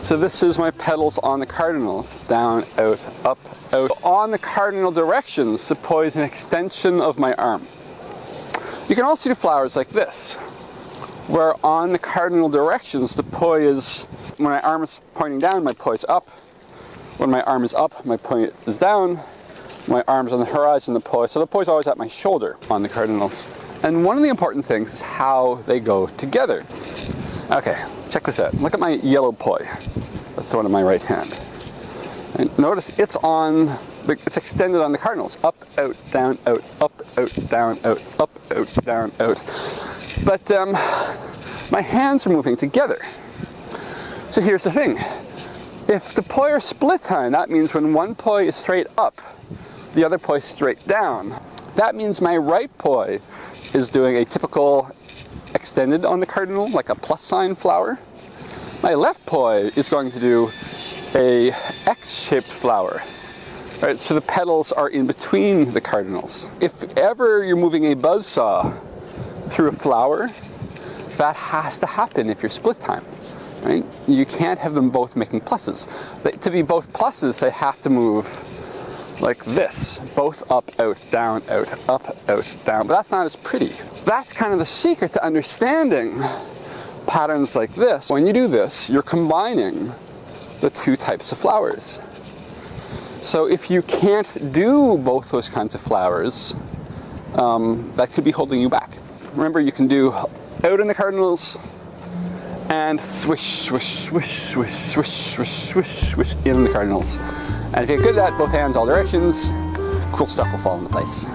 So this is my petals on the cardinals. Down, out, up, out. On the cardinal directions, the poi is an extension of my arm. You can also do flowers like this, where on the cardinal directions, the poi is, when my arm is pointing down, my poi is up. When my arm is up, my poi is down. My arm's on the horizon, the poi. So the poi is always at my shoulder on the cardinals. And one of the important things is how they go together. Okay, check this out. Look at my yellow poi. That's the one in my right hand. And notice it's extended on the cardinals. Up, out, down, out, up, out, down, out, up, out, down, out. But my hands are moving together. So here's the thing. If the poi are split time, that means when one poi is straight up, the other poi is straight down. That means my right poi is doing a typical extended on the cardinal, like a plus sign flower. My left poi is going to do a X-shaped flower. Right, so the petals are in between the cardinals. If ever you're moving a buzzsaw through a flower, that has to happen if you're split time. Right? You can't have them both making pluses. To be both pluses, they have to move like this, both up, out, down, out, up, out, down. But that's not as pretty. That's kind of the secret to understanding patterns like this. When you do this, you're combining the two types of flowers. So if you can't do both those kinds of flowers, that could be holding you back. Remember, you can do out in the cardinals and swish, swish, swish, swish, swish, swish, swish, swish in the cardinals. And if you're good at both hands, all directions, cool stuff will fall into place.